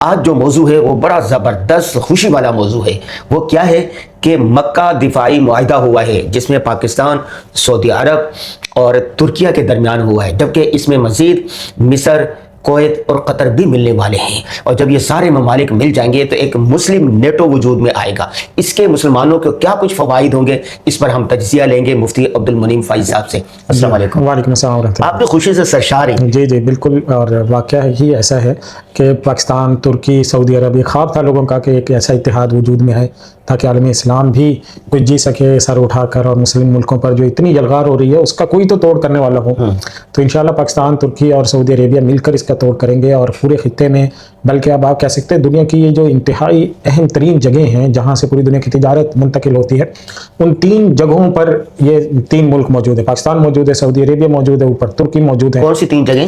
آج جو موضوع ہے وہ بڑا زبردست خوشی والا موضوع ہے. وہ کیا ہے کہ مکہ دفاعی معاہدہ ہوا ہے جس میں پاکستان، سعودی عرب اور ترکیہ کے درمیان ہوا ہے، جبکہ اس میں مزید مصر، کویت اور قطر بھی ملنے والے ہیں. اور جب یہ سارے ممالک مل جائیں گے تو ایک مسلم نیٹو وجود میں آئے گا. اس کے مسلمانوں کو کیا کچھ فوائد ہوں گے، اس پر ہم تجزیہ لیں گے مفتی عبد المنعم فائز صاحب سے. السلام علیکم. وعلیکم السلام ورحمۃ اللہ. آپ نے خوشی سے سرشار ہیں. جی بالکل. اور واقعہ ہی ایسا ہے کہ پاکستان، ترکی، سعودی عرب، یہ خواب تھا لوگوں کا کہ ایک ایسا اتحاد وجود میں ہے تاکہ عالم اسلام بھی کچھ جی سکے سر اٹھا کر، اور مسلم ملکوں پر جو اتنی یلغار ہو رہی ہے اس کا کوئی تو توڑ کرنے والا ہو. تو انشاءاللہ پاکستان، ترکی اور سعودی عربیہ مل کر اس کا توڑ کریں گے. اور پورے خطے میں، بلکہ اب آپ کہہ سکتے ہیں دنیا کی یہ جو انتہائی اہم ترین جگہیں ہیں جہاں سے پوری دنیا کی تجارت منتقل ہوتی ہے، ان 3 جگہوں پر یہ 3 ملک موجود ہے. پاکستان موجود ہے، سعودی عربیہ موجود ہے، اوپر ترکی موجود ہے. کون سی 3 جگہیں؟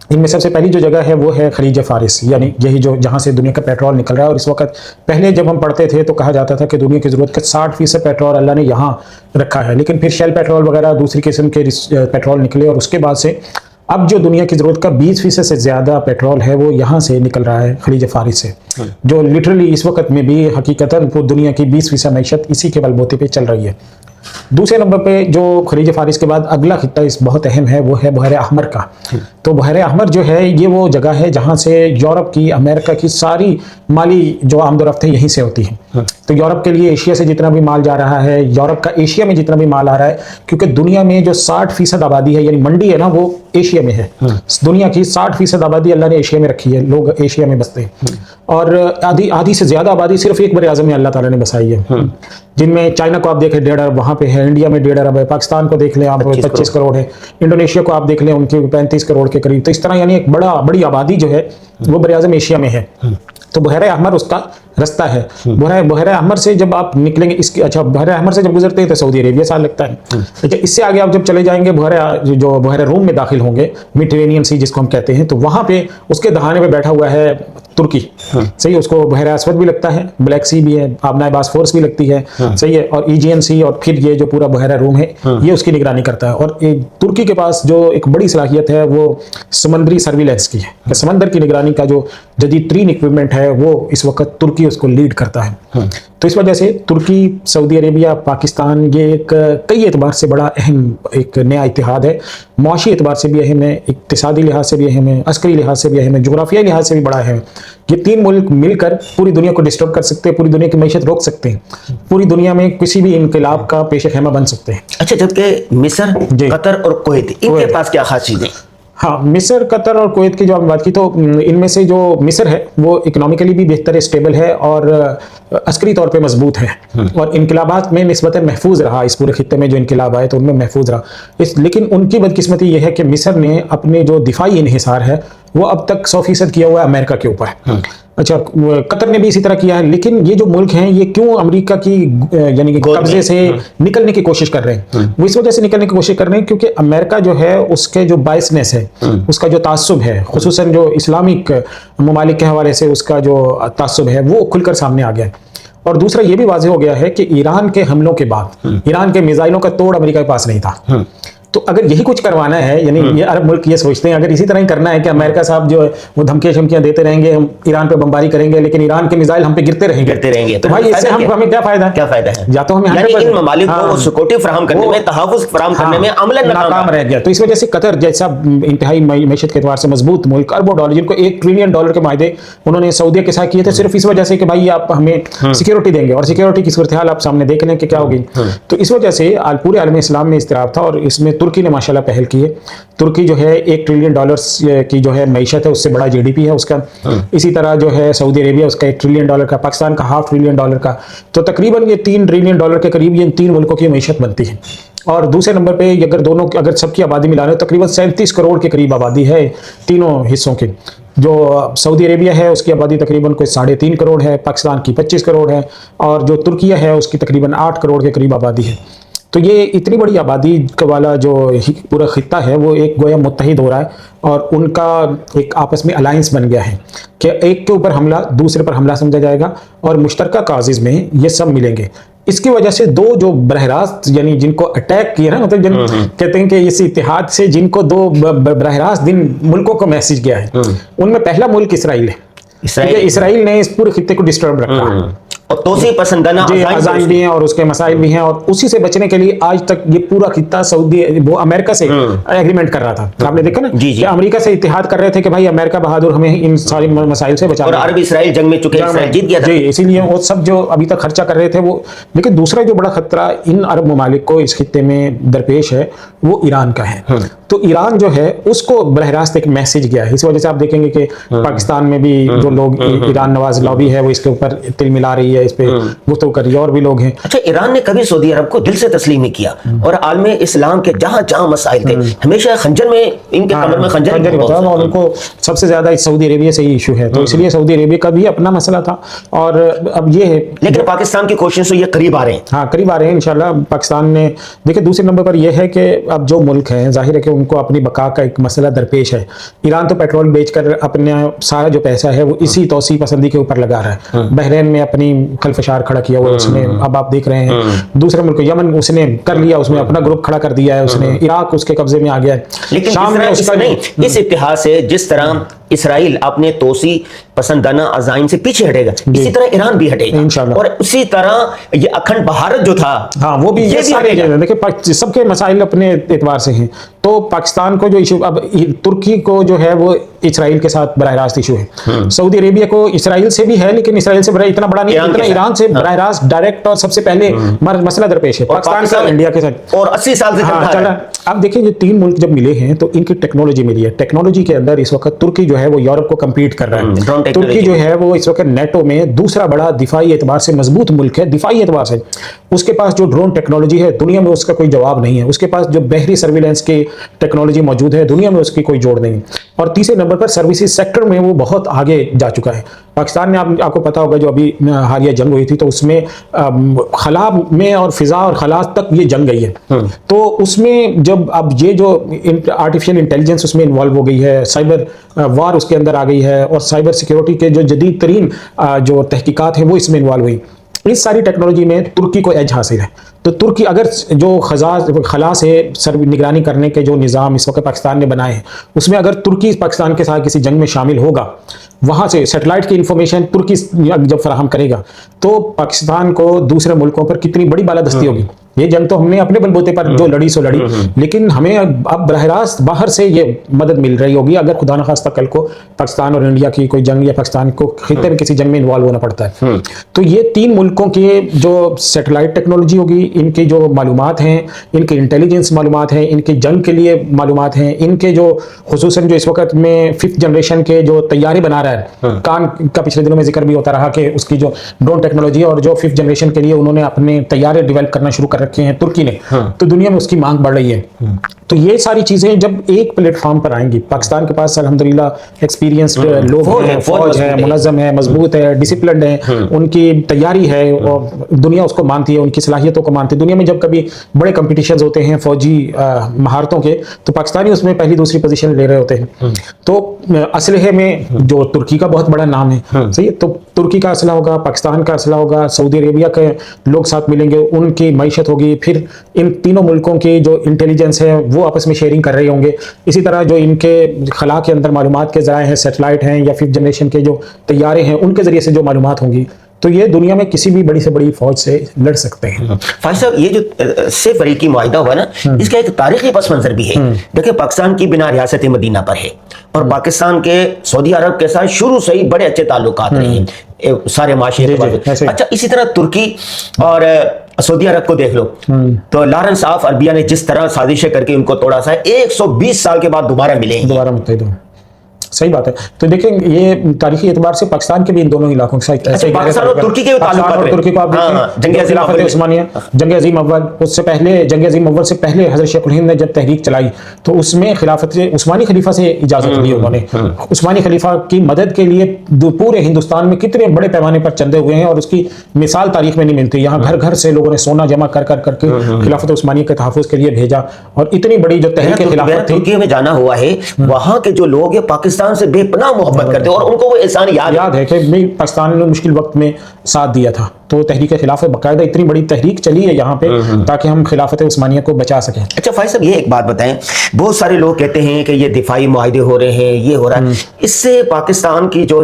ان میں سب سے پہلی جو جگہ ہے وہ ہے خلیج فارس، یعنی یہی جو جہاں سے دنیا کا پیٹرول نکل رہا ہے. اور اس وقت پہلے جب ہم پڑھتے تھے تو کہا جاتا تھا کہ دنیا کی ضرورت کا 60% پیٹرول اللہ نے یہاں رکھا ہے، لیکن پھر شیل پیٹرول وغیرہ دوسری قسم کے پیٹرول نکلے، اور اس کے بعد سے اب جو دنیا کی ضرورت کا 20% سے زیادہ پیٹرول ہے وہ یہاں سے نکل رہا ہے، خلیج فارس سے، جو لٹرلی اس وقت میں بھی حقیقتاً پوری دنیا کی 20% معیشت اسی کے بل بوتے پہ چل رہی ہے. دوسرے نمبر پہ جو خلیج فارس کے بعد اگلا خطہ اس بہت اہم ہے وہ ہے بحر احمر کا. تو بحر احمر جو ہے یہ وہ جگہ ہے جہاں سے یورپ کی، امریکہ کی ساری مالی جو آمد و رفت ہے یہیں سے ہوتی ہے. تو یورپ کے لیے ایشیا سے جتنا بھی مال جا رہا ہے، یورپ کا ایشیا میں جتنا بھی مال آ رہا ہے، کیونکہ دنیا میں جو 60% آبادی ہے، یعنی منڈی ہے نا، وہ ایشیا میں ہے. دنیا کی 60% آبادی اللہ نے ایشیا میں رکھی ہے، لوگ ایشیا میں بستے ہیں. اور آدھی سے زیادہ آبادی صرف ایک بر اعظم میں اللہ تعالیٰ نے بسائی ہے، جن میں چائنا کو آپ دیکھیں 1.5 ارب وہاں پہ ہے، انڈیا میں 1.5 ارب ہے، پاکستان کو دیکھ لیں آپ 25 کروڑ ہے، انڈونیشیا کو آپ دیکھ لیں ان کی 35 کروڑ کے قریب. تو اس طرح یعنی ایک بڑی آبادی جو ہے وہ بر اعظم ایشیا میں ہے. تو بحر احمر اس کا رستہ ہے. بحر احمر سے جب آپ نکلیں گے بحر احمر سے جب گزرتے ہیں تو سعودی عربیہ سال لگتا ہے. اچھا، اس سے آگے آپ جب چلے جائیں گے بحر روم میں داخل ہوں گے، میڈیٹرینین سی جس کو ہم کہتے ہیں، تو وہاں پہ اس کے دہانے پہ بیٹھا ہوا ہے ترکی. صحیح، اس کو بحر اسود بھی لگتا ہے، بلیک سی بھی ہے، آبنائے باسفورس بھی لگتی ہے. صحیح ہے، اور ایجین سی، اور پھر یہ جو پورا بحر روم ہے یہ اس کی نگرانی کرتا ہے. اور ترکی کے پاس جو ایک بڑی صلاحیت ہے وہ سمندری سرویلنس کی ہے، کہ سمندر کی نگرانی کا جو جدید ترین اکوپمنٹ ہے وہ اس وقت ترکی اس کو لیڈ کرتا ہے. تو اس وجہ سے ترکی، سعودی عربیہ، پاکستان یہ ایک کئی اعتبار سے بڑا اہم ایک نیا اتحاد ہے. معاشی اعتبار سے بھی اہم ہے، اقتصادی لحاظ سے بھی اہم ہے، عسکری لحاظ سے بھی اہم ہے، جغرافیائی لحاظ سے بھی بڑا اہم ہے. یہ 3 ملک مل کر پوری دنیا کو ڈسٹرب کر سکتے ہیں، پوری دنیا کی معیشت روک سکتے ہیں، پوری دنیا میں کسی بھی انقلاب کا پیش خیمہ بن سکتے ہیں. اچھا، جبکہ مصر، قطر اور کویت، ان کے پاس کیا خاص چیزیں؟ ہاں، مصر، قطر اور کویت کی جو ہم بات کی تو ان میں سے جو مصر ہے وہ اکنامیکلی بھی بہتر اسٹیبل ہے اور عسکری طور پہ مضبوط ہے، اور انقلابات میں نسبتاً محفوظ رہا. اس پورے خطے میں جو انقلاب آئے تو ان میں محفوظ رہا. لیکن ان کی بدقسمتی یہ ہے کہ مصر نے اپنے جو دفاعی انحصار ہے وہ اب تک 100% کیا ہوا ہے امریکہ کے اوپر. اچھا، قطر نے بھی اسی طرح کیا ہے. لیکن یہ جو ملک ہیں یہ کیوں امریکہ کی یعنی قبضے سے نکلنے کی کوشش کر رہے ہیں؟ وہ اس وجہ سے نکلنے کی کوشش کر رہے ہیں کیونکہ امریکہ جو ہے اس کے جو بائسنس ہے، اس کا جو تعصب ہے، خصوصاً جو اسلامک ممالک کے حوالے سے اس کا جو تعصب ہے وہ کھل کر سامنے آ گیا ہے. اور دوسرا یہ بھی واضح ہو گیا ہے کہ ایران کے حملوں کے بعد ایران کے میزائلوں کا توڑ امریکہ کے پاس نہیں تھا. تو اگر یہی کچھ کروانا ہے، یعنی یہ عرب ملک یہ سوچتے ہیں اگر اسی طرح ہی کرنا ہے کہ امریکہ صاحب جو ہے وہ دھمکیاں شمکیاں دیتے رہیں گے، ہم ایران پہ بمباری کریں گے لیکن ایران کے میزائل ہم پہ گرتے رہیں گے، تو بھائی اس سے ہمیں کیا فائدہ ہے؟ یا تو ہمیں ان ممالک کو سیکورٹی فراہم کرنے میں، تحفظ فراہم کرنے میں عملاً ناکام رہ گیا. تو اس وجہ سے قطر جیسا انتہائی معیشت کے اعتبار سے مضبوط ملک، اربوں ڈالر، جن کو $1 ٹریلین کے معاہدے انہوں نے سعودیہ کے ساتھ کیے تھے صرف اس وجہ سے کہ بھائی آپ ہمیں سیکورٹی دیں گے، اور سیکورٹی کی صورتحال آپ سامنے دیکھ لیں کہ کیا ہوگی. تو اس وجہ سے پورے عالم اسلام میں اضطراب تھا، اور اس میں ترکی نے ماشاءاللہ پہل کی ہے. ترکی جو ہے $1 ٹریلین کی جو ہے معیشت ہے، اس سے بڑا GDP ہے اس کا. اسی طرح جو ہے سعودی عربیہ، اس کا $1 ٹریلین کا، پاکستان کا $0.5 ٹریلین کا. تو تقریباً یہ $3 ٹریلین کے قریب یہ ان 3 ملکوں کی معیشت بنتی ہے. اور دوسرے نمبر پہ اگر سب کی آبادی ملا لیں تو تقریباً 37 کروڑ کے قریب آبادی ہے تینوں حصوں کی. جو سعودی عربیہ ہے اس کی آبادی تقریباً کوئی 3.5 کروڑ ہے، پاکستان کی 25 کروڑ ہے، اور جو ترکیہ ہے اس کی تقریباً 8 کروڑ کے قریب آبادی ہے. تو یہ اتنی بڑی آبادی والا جو پورا خطہ ہے وہ ایک گویا متحد ہو رہا ہے، اور ان کا ایک آپس میں الائنس بن گیا ہے کہ ایک کے اوپر حملہ دوسرے پر حملہ سمجھا جائے گا، اور مشترکہ کازز میں یہ سب ملیں گے. اس کی وجہ سے 2 جو براہ راست یعنی جن کو اٹیک کیا نا، مطلب جن کہتے ہیں کہ اس اتحاد سے جن کو 2 براہ راست جن ملکوں کو میسج گیا ہے، ان میں پہلا ملک اسرائیل ہے. इसराइल ने इस पूरे खित्ते को डिस्टर्ब रखा है और तोसी पसंदाना अज़ाइम भी हैं और उसके मसाइल भी हैं, और उसी से बचने के लिए आज तक ये पूरा खित्ता सऊदी वो अमेरिका से एग्रीमेंट कर रहा था। आपने देखा ना कि अमेरिका से इत्तेहाद कर रहे थे कि भाई अमेरिका बहादुर हमें इन सारी मसाइल से बचा, और अरब इसराइल जंग में चुके, इसराइल जीत गया था जी, इसीलिए वो सब जो अभी तक खर्चा कर रहे थे वो। लेकिन दूसरा जो बड़ा खतरा इन अरब ममालिक को इस खित्ते में दरपेश है वो ईरान का है। तो ईरान जो है उसको बरह रास्त एक मैसेज गया है। इस वजह से आप देखेंगे कि पाकिस्तान में भी जो लोग ईरान नवाज लॉबी है वो इसके ऊपर तिल मिला रही है, इस पे गुफ्तगू कर रही है, और भी लोग हैं। अच्छा, ईरान ने कभी सऊदी अरब को दिल से तस्लीम नहीं किया, और आलम इस्लाम के जहां जहां मसाइल थे हमेशा खंजर में, इनके कमर में खंजर ही होता था, और उनको सबसे ज्यादा सऊदी अरेबिया से ही इशू है, तो इसलिए सऊदी अरेबिया का भी अपना मसला था। और अब ये है, लेकिन पाकिस्तान की कोशिश से ये करीब आ रहे हैं। हाँ, करीब आ रहे हैं इंशाल्लाह। पाकिस्तान ने देखिए, दूसरे नंबर पर यह है कि अब जो मुल्क है जाहिर है कि उनको अपनी बका का एक मसला दरपेश है। ईरान तो पेट्रोल बेचकर अपना सारा जो पैसा है वो इसी तौसी पसंदी के ऊपर लगा रहा है। बहरीन में अपनी खलफशार खड़ा किया हुआ उसने, अब आप देख रहे हैं दूसरे मुल्क यमन उसने कर लिया, उसमें अपना ग्रुप खड़ा कर दिया है उसने, इराक उसके कब्जे में आ गया है। लेकिन शाम में उसका नहीं, इस इतिहाद से जिस तरह इसराइल अपने तोसी पसंदाना अज़ाइम से पीछे हटेगा, इसी तरह ईरान भी हटेगा इंशाल्लाह। और उसी तरह ये अखंड भारत जो था, हाँ, वो भी ये सारे देखिए सबके मसाइल अपने एतबार से हैं। तो पाकिस्तान को जो इशू, अब तुर्की को जो है वो इसराइल के साथ बराह रास्त इशू है। सऊदी अरेबिया को इसराइल से भी है, लेकिन इसराइल से इतना बड़ा नहीं है जितना ईरान से बराह रास्त डायरेक्ट और सबसे पहले मसला दरपेश है पाकिस्तान का इंडिया के साथ, और 80 साल से चल रहा है। अब देखिए, ये तीन मुल्क जब मिले हैं तो इनकी टेक्नोलॉजी मिली है। टेक्नोलॉजी के अंदर इस वक्त तुर्की जो है वो यूरोप को कम्पीट कर रहा है। तुर्की जो है वो इस वक्त नेटो में दूसरा बड़ा दिफाई एतबार से मजबूत मुल्क है। दिफाई एतबार से उसके पास जो ड्रोन टेक्नोलॉजी है दुनिया में उसका कोई जवाब नहीं है। उसके पास जो बहरी सर्विलेंस की टेक्नोलॉजी मौजूद है दुनिया में उसकी कोई जोड़ नहीं। और तीसरे नंबर पर सर्विसेज सेक्टर में वो बहुत आगे जा चुका है। पाकिस्तान में आपको पता होगा जो अभी हालिया जंग हुई थी तो उसमें खला में और फिजा और खला तक ये जंग गई है। तो उसमें जब अब ये जो आर्टिफिशियल इंटेलिजेंस उसमें इन्वॉल्व हो गई है, साइबर वार उसके अंदर आ गई है, और साइबर सिक्योरिटी के जो जदीद तरीन जो तहकीकात हैं वो इसमें इन्वॉल्व हुई। इस सारी टेक्नोलॉजी में तुर्की को एज हासिल है। तो तुर्की अगर जो खला से सर्व निगरानी करने के जो निज़ाम इस वक्त पाकिस्तान ने बनाए हैं उसमें अगर तुर्की पाकिस्तान के साथ किसी जंग में शामिल होगा, वहाँ से सैटेलाइट की इंफॉर्मेशन तुर्की जब फराहम करेगा तो पाकिस्तान को दूसरे मुल्कों पर कितनी बड़ी बालादस्ती होगी। ये जंग तो हमने अपने बलबूते पर जो लड़ी सो लड़ी, लेकिन हमें अब बरह रास्त बाहर से ये मदद मिल रही होगी अगर खुदा न खास्ता कल को पाकिस्तान और इंडिया की कोई जंग या पाकिस्तान को खित्ते में किसी जंग में इन्वॉल्व होना पड़ता है। तो ये तीन मुल्कों के जो सैटेलाइट टेक्नोलॉजी होगी, इनकी जो मालूमात हैं, इनके इंटेलिजेंस मालूमात हैं, इनके जंग के लिए मालूमात हैं, इनके जो खुसूसन जो इस वक्त में 5th जनरेशन के जो तैयारी बना रहा है, कान का पिछले दिनों में जिक्र भी होता रहा कि उसकी जो ड्रोन टेक्नोलॉजी और जो 5th जनरेशन के लिए उन्होंने अपने तैयारी डेवलप करना शुरू कर रखे हैं तुर्की ने, तो दुनिया में उसकी मांग बढ़ रही है। तो ये सारी चीजें जब एक प्लेटफॉर्म पर आएंगी, पाकिस्तान के पास अल्हम्दुलिल्लाह एक्सपीरियंस्ड लोग हैं, फौज है, मुनज़्ज़म है, मजबूत है, डिसिप्लिन्ड है, उनकी तैयारी है और दुनिया उसको मानती है, उनकी सलाहियतों को मानती है। दुनिया में जब कभी बड़े कंपटीशंस होते हैं फौजी महारतों के तो पाकिस्तानी उसमें पहली दूसरी पोजीशन ले रहे होते हैं। तो असलहे में जो तुर्की का बहुत बड़ा नाम है, सही है, तो तुर्की का असला होगा, पाकिस्तान का असला होगा, सऊदी अरेबिया के लोग साथ मिलेंगे, उनकी मईशत होगी, फिर इन तीनों मुल्कों की जो इंटेलिजेंस है वो आपस में शेयरिंग कर रहे होंगे। इसी तरह जो इनके खला के अंदर मालूमात के ज़राए हैं, सैटेलाइट हैं या 5th जनरेशन के जो तैयारे हैं, उनके ज़रिए से जो मालूमात होंगी तो ये दुनिया में किसी भी बड़ी से बड़ी फौज से लड़ सकते हैं। फाइज साहब, ये जो से फरीकी मुआहिदा हुआ ना, इसका एक तारीखी पस मंजर भी है। देखिए, पाकिस्तान की बिना रियासत मदीना पर है और पाकिस्तान के सऊदी अरब के साथ शुरू से ही बड़े अच्छे ताल्लुकात रहे हैं सारे माशरे। अच्छा, इसी तरह तुर्की और सऊदी अरब को देख लो, तो लॉरेंस ऑफ अरबिया ने जिस तरह साजिशें करके उनको तोड़ा सा, 120 साल के बाद दोबारा मिले, दोबारा मुत्तहिद हो। सही बात है। तो देखें, ये तारीखी एतबार से पाकिस्तान के भी इन दोनों इलाकों के साथ पाकिस्तान और तुर्की के तुर्की को आप जंग खिलाफत उस्मानिया, जंग अजीम अव्वल, उससे पहले जंग अजीम अव्वल से पहले हजरत शेख उल हिंद ने जब तहरीक चलाई तो उसमें खिलाफत उस्मानी खलीफा से इजाजत ली उन्होंने। उस्मानी खलीफा की मदद के लिए पूरे हिंदुस्तान में कितने बड़े पैमाने पर चंदे हुए हैं और उसकी मिसाल तारीख में नहीं मिलती। यहाँ घर घर से लोगों ने सोना जमा कर करके खिलाफत उस्मानिया के तहफ़्फ़ुज़ के लिए भेजा और इतनी बड़ी जो तहरीक खिलाफत थी। तुर्की में जाना हुआ है, वहाँ के जो लोग हैं पाकिस्तान से बेपनाह मोहब्बत करते हैं और उनको वो एहसान याद है कि भाई पाकिस्तान ने मुश्किल वक्त में साथ दिया था। तो तहरीक खिलाफत बाकायदा इतनी बड़ी तहरीक चली है यहाँ पे ताकि हम खिलाफत उस्मानिया को बचा सकें। अच्छा फाइज साहब, ये एक बात बताएं, बहुत सारे लोग कहते हैं कि ये दिफाई मुआहिदे हो रहे हैं, ये हो रहा है, इससे पाकिस्तान की जो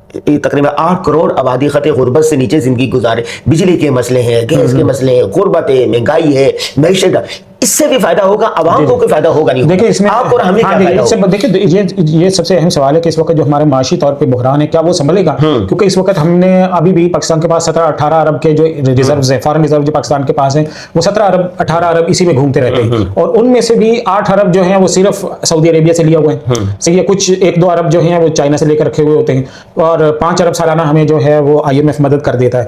तकरीबन 8 करोड़ आबादी खत गुर्बत से नीचे जिंदगी गुजारे, बिजली के मसले हैं, गैस के मसले हैं, गुर्बत है, महंगाई है, मैशत, इससे भी फायदा होगा, आवाम को कोई फायदा होगा नहीं? देखिए इसमें आपको और हमें क्या फायदा होगा? देखिए ये सबसे अहम सवाल है कि इस वक्त जो हमारे माशी तौर पे बहरान है क्या वो संभलेगा? क्योंकि इस वक्त हमने अभी भी पाकिस्तान के पास 17-18 अरब के जो रिजर्व्स है, फॉरेन रिजर्व जो पाकिस्तान के पास है, वो 17 अरब 18 अरब इसी में घूमते रहते हैं, और उनमें से भी 8 अरब जो है वो सिर्फ सऊदी अरेबिया से लिया हुआ है, सही है। कुछ 1-2 अरब जो है वो चाइना से लेकर रखे हुए होते हैं, और 5 अरब सालाना हमें जो है वो IMF मदद कर देता है।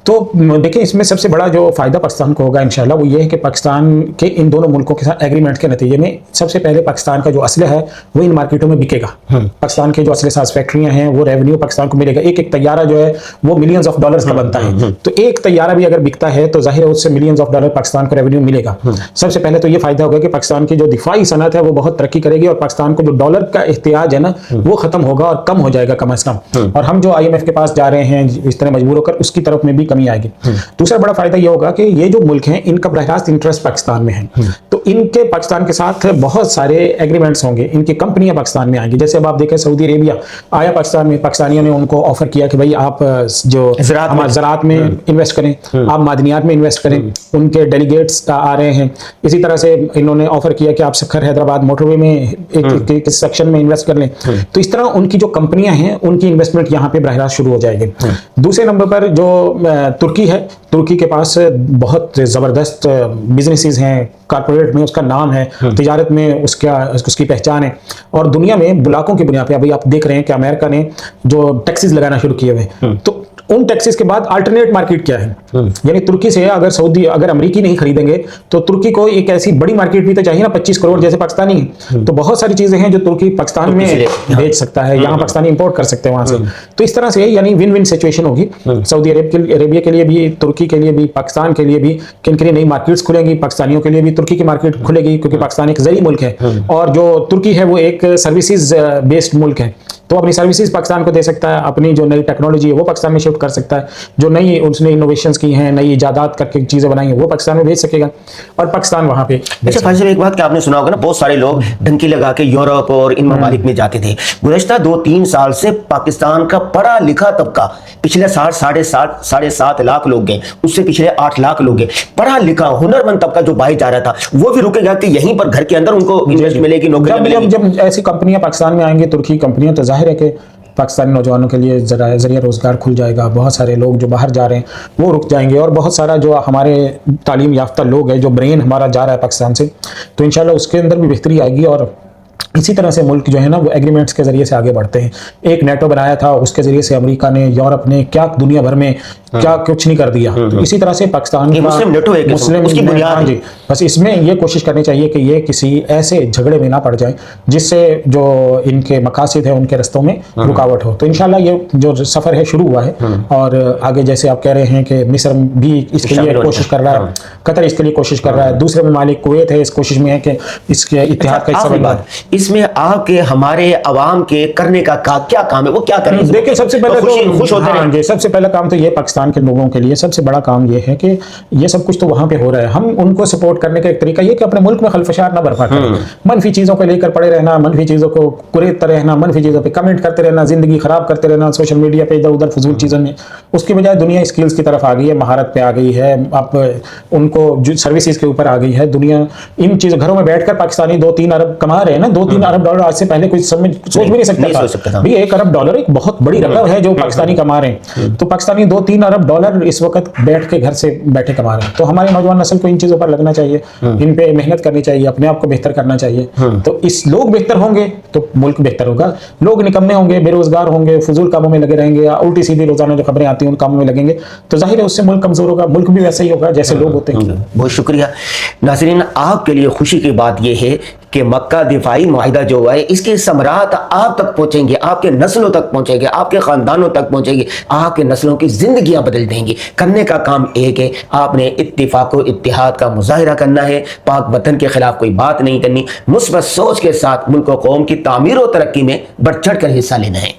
तो देखिए इसमें सबसे बड़ा जो फायदा पाकिस्तान को होगा इंशाल्लाह वो ये है कि पाकिस्तान के इन दोनों मुल्कों के साथ एग्रीमेंट के नतीजे में सबसे पहले पाकिस्तान का जो असला है वो इन मार्केटों में बिकेगा। पाकिस्तान के जो असले साज फैक्ट्रियां हैं वो रेवेन्यू पाकिस्तान को मिलेगा। एक तैयारा जो है वो मिलियंस ऑफ डॉलर्स का बनता है, तो एक तैयारा भी अगर बिकता है तो जाहिर है उससे मिलियंस ऑफ डॉलर पाकिस्तान को रेवेन्यू मिलेगा। सबसे पहले तो ये फायदा होगा कि पाकिस्तान की जो दिफाई सनत है वो बहुत तरक्की करेगी, और पाकिस्तान को जो डॉलर का एहतियाज है ना वो खत्म होगा और कम हो जाएगा कम अज कम, और हम जो IMF के पास जा रहे हैं इस तरह मजबूर होकर उसकी तरफ में भी कमी आएगी। दूसरा बड़ा फायदा ये होगा कि ये जो मुल्क हैं इनका बरह रास्त इंटरेस्ट पाकिस्तान में है, तो इनके पाकिस्तान के साथ बहुत सारे एग्रीमेंट्स होंगे, इनकी कंपनियां पाकिस्तान में आएंगी। जैसे अब आप देखें सऊदी अरेबिया आया पाकिस्तान में, पाकिस्तानियों ने उनको ऑफर किया कि भाई आप जो ज़राअत में इन्वेस्ट करें, आप मादनियात में इन्वेस्ट करें, उनके डेलीगेट्स आ रहे हैं। इसी तरह से इन्होंने ऑफर किया कि आप सखर हैदराबाद मोटरवे में एक सेक्शन में इन्वेस्ट कर लें। तो इस तरह उनकी जो कंपनियां हैं उनकी इन्वेस्टमेंट यहाँ पे बरह रास्त शुरू हो जाएगी। दूसरे नंबर पर जो तुर्की है, तुर्की के पास बहुत ज़बरदस्त बिजनेसेस हैं, कॉर्पोरेट में उसका नाम है, तिजारत में उसकी पहचान है, और दुनिया में ब्लॉकों की बुनियाद पे अभी आप देख रहे हैं कि अमेरिका ने जो टैक्सेस लगाना शुरू किए हुए, तो उन टैक्सेस के बाद अल्टरनेट मार्केट क्या है, यानी तुर्की से अगर अमेरिकी नहीं खरीदेंगे तो तुर्की को एक ऐसी बड़ी मार्केट भी तो चाहिए ना, 25 करोड़ जैसे पाकिस्तानी है, तो बहुत सारी चीजें हैं जो तुर्की पाकिस्तान में बेच सकता है, यहाँ पाकिस्तानी इंपोर्ट कर सकते हैं वहां से। तो इस तरह से यानी विन विन सिचुएशन होगी सऊदी अरेबिया के लिए भी, तुर्की के लिए भी, पाकिस्तान के लिए भी, कि इनके लिए नई मार्केट्स खुलेंगी, पाकिस्तानियों के लिए भी तुर्की की मार्केट खुलेगी, क्योंकि पाकिस्तान एक ज़री मुल्क है और जो तुर्की है वो एक सर्विसेज बेस्ड मुल्क है, तो अपनी सर्विसेज पाकिस्तान को दे सकता है, अपनी जो नई टेक्नोलॉजी है वो पाकिस्तान में शिफ्ट कर सकता है, जो नई उसने इनोवेशंस की हैं, नई इजादात करके चीजें बनाई हैं वो पाकिस्तान में भेज सकेगा, और पाकिस्तान वहां पे। अच्छा फाजिल साहब, एक बात कि आपने सुना होगा ना, बहुत सारे लोग डंकी लगा के यूरोप और इन ममालिक में जाते थे। गुज़श्ता 2-3 साल से पाकिस्तान का पढ़ा लिखा तबका, पिछले साल 7.5 लाख लोग गए, उससे पिछले 8 लाख लोग गए, पढ़ा लिखा हुनरमंद तबका जो बाहर जा रहा था वो भी रुकेगा कि यहीं पर घर के अंदर उनको इन्वेस्ट मिलेगी, नौकरी मिलेगी? जब ऐसी कंपनियां पाकिस्तान में आएंगी, तुर्की कंपनियां, तो जाहिर है कि पाकिस्तानी नौजवानों के लिए जरिया रोज़गार खुल जाएगा। बहुत सारे लोग जो बाहर जा रहे हैं वो रुक जाएंगे, और बहुत सारा जो हमारे तालीम याफ्ता लोग हैं, जो ब्रेन हमारा जा रहा है पाकिस्तान से, तो इंशाल्लाह उसके अंदर भी बेहतरी आएगी। और इसी तरह से मुल्क जो है ना वो एग्रीमेंट्स के जरिए से आगे बढ़ते हैं। एक नेटो बनाया था, उसके जरिए से अमेरिका ने, यूरोप ने क्या दुनिया भर में क्या कुछ नहीं कर दिया, तो इसी तरह से पाकिस्तान मुस्लिम जी, बस इसमें ये कोशिश करनी चाहिए कि ये किसी ऐसे झगड़े में ना पड़ जाए जिससे जो इनके मकासद है उनके रस्तों में रुकावट हो। तो इंशाल्लाह ये जो सफ़र है शुरू हुआ है, और आगे जैसे आप कह रहे हैं कि मिस्र भी इसके लिए कोशिश कर रहा है, कतर इसके लिए कोशिश कर रहा है, दूसरे ममालिक कुवैत है इस कोशिश में है कि इसके इत्तेहाद का हिस्सा बने। इसमें आके हमारे अवाम के करने का क्या काम है, वो क्या करें? देखिए सबसे पहले तो खुश होते हैं। सबसे पहला काम तो ये पाकिस्तान के लोगों के लिए सबसे बड़ा काम ये है कि ये सब कुछ तो वहां पे हो रहा है, हम उनको सपोर्ट करने का एक तरीका ये कि अपने मुल्क में खलफशार ना बर्पा करें, मनफी चीजों को लेकर पड़े रहना, मनफी चीजों को कुरेदते रहना, मनफी चीजों पे कमेंट करते रहना, जिंदगी खराब करते रहना सोशल मीडिया पे इधर उधर फजूल चीजों में। उसकी बजाय दुनिया स्किल्स की तरफ आ गई है, महारत पे आ गई है, अब उनको सर्विसेज के ऊपर आ गई है दुनिया। इन चीजों घरों में बैठकर पाकिस्तानी 2-3 अरब कमा रहे हैं ना, 2-3 अरब डॉलर आज से पहले कोई सोच भी नहीं सकता था। 1 अरब डॉलर एक बहुत बड़ी रकम है जो पाकिस्तानी कमा रहे हैं, तो पाकिस्तानी 2-3 अरब डॉलर इस वक्त बैठ के घर से बैठे कमा रहे हैं। तो हमारी नौजवान नस्ल को इन चीजों पर लगना चाहिए, इन पे मेहनत करनी चाहिए, अपने आप को बेहतर करना चाहिए। तो इस लोग बेहतर होंगे तो मुल्क बेहतर होगा। लोग निकम्मे होंगे, बेरोजगार होंगे, फजूल कामों में लगे रहेंगे, उल्टी सीधी रोजाना जो खबरें आती हैं उन कामों में लगेंगे, तो जाहिर है उससे मुल्क कमजोर होगा, मुल्क भी वैसे ही होगा जैसे लोग होते हैं। बहुत शुक्रिया नाज़रीन, आपके लिए खुशी की बात यह है कि मक्का दिफाई मुआहिदा जो है इसके समरात आप तक पहुंचेंगे, आपके नस्लों तक पहुंचेंगे, आपके खानदानों तक पहुंचेंगे, आपके नस्लों की जिंदगियां बदल देंगी। करने का काम एक है, आपने इत्तिफाक व इत्तिहाद का मुजाहिरा करना है, पाक वतन के खिलाफ कोई बात नहीं करनी, मुस्बत सोच के साथ मुल्क व कौम की तामीर और तरक्की में बढ़ चढ़ कर हिस्सा लेना है।